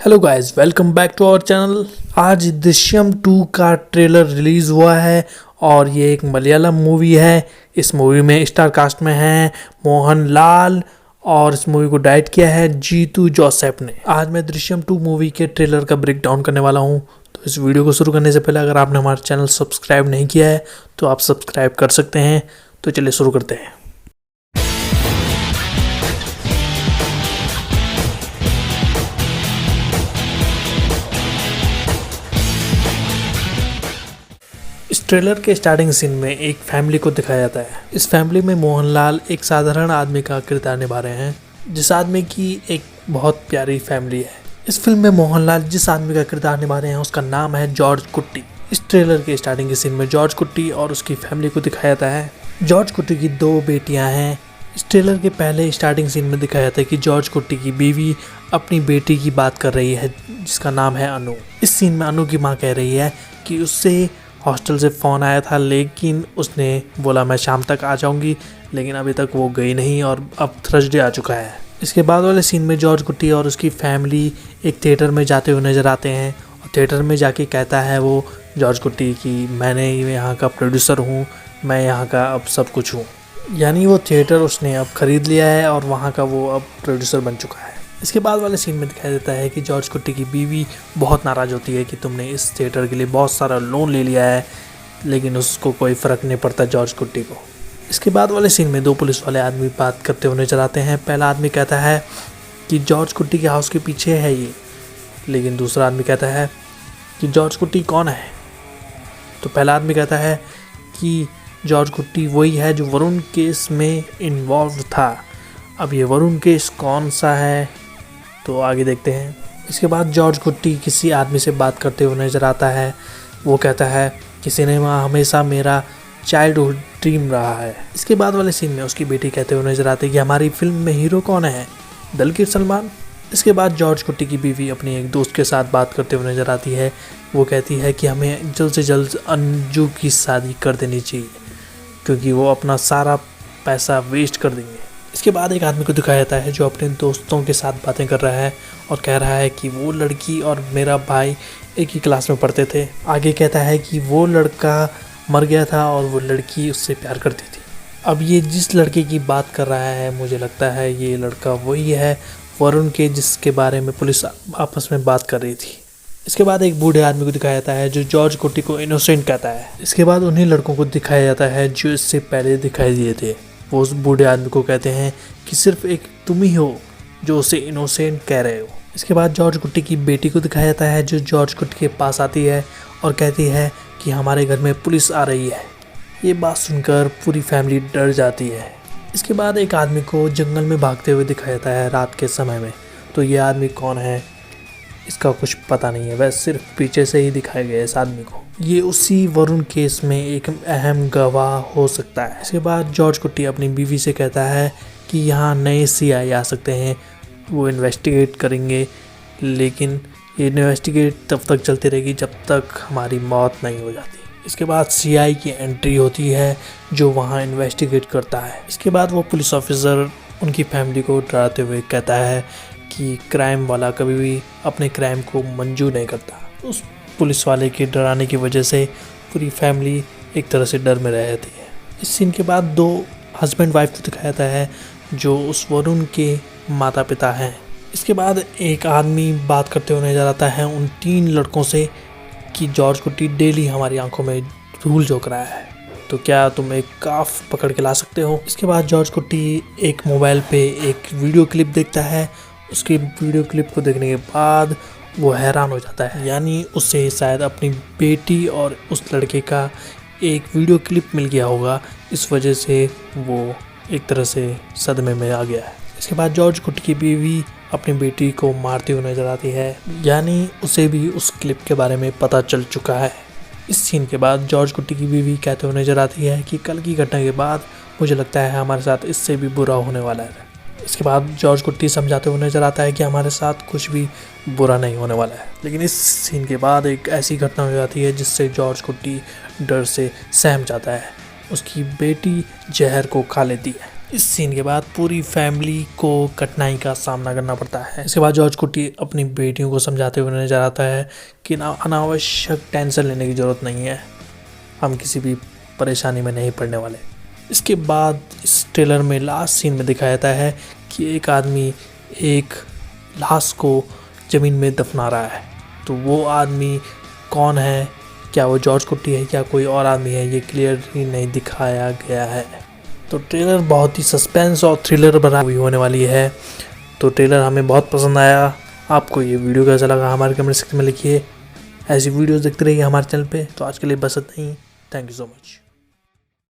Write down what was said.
Hello guys, welcome back to our channel. आज दृश्यम 2 का trailer release हुआ है और ये एक मलयालम मूवी है। इस मूवी में स्टार कास्ट में हैं मोहनलाल और इस मूवी को डायरेक्ट किया है जीतू जोसेफ ने। आज मैं दृश्यम 2 मूवी के ट्रेलर का ब्रेक डाउन करने वाला हूँ। तो इस वीडियो को शुरू करने से पहले अगर आपने हमारा चैनल सब्सक्राइब नहीं किया है तो आप सब्सक्राइब कर सकते हैं। तो चलिए शुरू करते हैं। इस ट्रेलर के स्टार्टिंग सीन में एक फैमिली को दिखाया जाता है। इस फैमिली में मोहनलाल एक साधारण आदमी का किरदार निभा रहे हैं, जिस आदमी की एक बहुत प्यारी फैमिली है। इस फिल्म में मोहनलाल जिस आदमी का किरदार निभा रहे हैं उसका नाम है जॉर्ज कुट्टी। इस ट्रेलर के स्टार्टिंग के सीन में जॉर्ज कुट्टी और उसकी फैमिली को दिखाया जाता है। जॉर्ज कुट्टी की 2 बेटियां हैं। इस ट्रेलर के पहले स्टार्टिंग सीन में दिखाया जाता है कि जॉर्ज कुट्टी की बीवी अपनी बेटी की बात कर रही है जिसका नाम है अनु। इस सीन में अनु की माँ कह रही है कि उससे हॉस्टल से फ़ोन आया था, लेकिन उसने बोला मैं शाम तक आ जाऊंगी, लेकिन अभी तक वो गई नहीं और अब थर्सडे आ चुका है। इसके बाद वाले सीन में जॉर्ज कुट्टी और उसकी फैमिली एक थिएटर में जाते हुए नज़र आते हैं और थिएटर में जाके कहता है वो जॉर्ज कुट्टी कि मैंने यहाँ का प्रोड्यूसर हूँ, मैं यहाँ का अब सब कुछ हूँ। यानी वो थिएटर उसने अब ख़रीद लिया है और वहाँ का वो अब प्रोड्यूसर बन चुका है। इसके बाद वाले सीन में दिखाई देता है कि जॉर्ज कुट्टी की बीवी बहुत नाराज़ होती है कि तुमने इस थिएटर के लिए बहुत सारा लोन ले लिया है, लेकिन उसको कोई फ़र्क नहीं पड़ता जॉर्ज कुट्टी को। इसके बाद वाले सीन में 2 पुलिस वाले आदमी बात करते हुए नजर आते हैं। पहला आदमी कहता है कि जॉर्ज कुट्टी के हाउस के पीछे है ये, लेकिन दूसरा आदमी कहता है कि जॉर्ज कुट्टी कौन है। तो पहला आदमी कहता है कि जॉर्ज कुट्टी वही है जो वरुण केस में इन्वॉल्व था। अब ये वरुण केस कौन सा है तो आगे देखते हैं। इसके बाद जॉर्ज कुट्टी किसी आदमी से बात करते हुए नज़र आता है। वो कहता है कि सिनेमा हमेशा मेरा चाइल्डहुड ड्रीम रहा है। इसके बाद वाले सीन में उसकी बेटी कहते हुए नज़र आती है कि हमारी फिल्म में हीरो कौन है, दलकीर सलमान। इसके बाद जॉर्ज कुट्टी की बीवी अपनी एक दोस्त के साथ बात करते हुए नज़र आती है। वो कहती है कि हमें जल्द से जल्द अंजू की शादी कर देनी चाहिए क्योंकि वो अपना सारा पैसा वेस्ट कर देंगे। इसके बाद एक आदमी को दिखाया जाता है जो अपने दोस्तों के साथ बातें कर रहा है और कह रहा है कि वो लड़की और मेरा भाई एक ही क्लास में पढ़ते थे। आगे कहता है कि वो लड़का मर गया था और वो लड़की उससे प्यार करती थी। अब ये जिस लड़के की बात कर रहा है मुझे लगता है ये लड़का वही है वरुण के जिसके बारे में पुलिस आपस में बात कर रही थी। इसके बाद एक बूढ़े आदमी को दिखाया जाता है जो जॉर्ज कुट्टी को इनोसेंट कहता है। इसके बाद उन्हीं लड़कों को दिखाया जाता है जो इससे पहले दिखाई दिए थे। वो उस बूढ़े आदमी को कहते हैं कि सिर्फ एक तुम ही हो जो उसे इनोसेंट कह रहे हो। इसके बाद जॉर्ज कुट्टी की बेटी को दिखाया जाता है जो जॉर्ज कुट्टी के पास आती है और कहती है कि हमारे घर में पुलिस आ रही है। ये बात सुनकर पूरी फैमिली डर जाती है। इसके बाद एक आदमी को जंगल में भागते हुए दिखाया जाता है रात के समय में। तो ये आदमी कौन है इसका कुछ पता नहीं है, वैसे सिर्फ पीछे से ही दिखाया गया है इस आदमी को। ये उसी वरुण केस में एक अहम गवाह हो सकता है। इसके बाद जॉर्ज कुट्टी अपनी बीवी से कहता है कि यहाँ नए सीआई आ सकते हैं, वो इन्वेस्टिगेट करेंगे, लेकिन ये इन्वेस्टिगेट तब तक चलती रहेगी जब तक हमारी मौत नहीं हो जाती। इसके बाद सीआई की एंट्री होती है जो वहाँ इन्वेस्टिगेट करता है। इसके बाद वो पुलिस ऑफिसर उनकी फैमिली को डराते हुए कहता है कि क्राइम वाला कभी भी अपने क्राइम को मंजूर नहीं करता। उस पुलिस वाले के डराने की वजह से पूरी फैमिली एक तरह से डर में रहती है। इस सीन के बाद 2 हस्बैंड वाइफ को दिखाया जाता है जो उस वरुण के माता पिता हैं। इसके बाद एक आदमी बात करते हुए नजर आता है उन 3 लड़कों से कि जॉर्ज कुट्टी डेली हमारी आंखों में धूल झोंक रहा है, तो क्या तुम एक काफ पकड़ के ला सकते हो। इसके बाद जॉर्ज कुट्टी एक मोबाइल पे एक वीडियो क्लिप देखता है। उसकी वीडियो क्लिप को देखने के बाद वो हैरान हो जाता है, यानी उससे शायद अपनी बेटी और उस लड़के का एक वीडियो क्लिप मिल गया होगा। इस वजह से वो एक तरह से सदमे में आ गया है। इसके बाद जॉर्ज कुट्टी की बीवी अपनी बेटी को मारती हुई नजर आती है, यानी उसे भी उस क्लिप के बारे में पता चल चुका है। इस सीन के बाद जॉर्ज कुट्टी की बीवी कहते हुए नजर आती है कि कल की घटना के बाद मुझे लगता है हमारे साथ इससे भी बुरा होने वाला है। इसके बाद जॉर्ज कुट्टी समझाते हुए नजर आता है कि हमारे साथ कुछ भी बुरा नहीं होने वाला है। लेकिन इस सीन के बाद एक ऐसी घटना हो जाती है जिससे जॉर्ज कुट्टी डर से सहम जाता है। उसकी बेटी जहर को खा लेती है। इस सीन के बाद पूरी फैमिली को कठिनाई का सामना करना पड़ता है। इसके बाद जॉर्ज कुटी अपनी बेटियों को समझाते हुए नजर आता है कि अनावश्यक टेंशन लेने की ज़रूरत नहीं है, हम किसी भी परेशानी में नहीं पड़ने वाले। इसके बाद इस ट्रेलर में लास्ट सीन में दिखाया जाता है कि एक आदमी एक लाश को ज़मीन में दफना रहा है। तो वो आदमी कौन है, क्या वो जॉर्ज कुटी है, क्या कोई और आदमी है, ये क्लियरली नहीं दिखाया गया है। तो ट्रेलर बहुत ही सस्पेंस और थ्रिलर भरा हुई होने वाली है। तो ट्रेलर हमें बहुत पसंद आया। आपको ये वीडियो कैसा लगा हमारे कमेंट सेक्शन में लिखिए। ऐसी वीडियोस देखते रहिए हमारे चैनल पे। तो आज के लिए बस इतना ही। Thank you so much.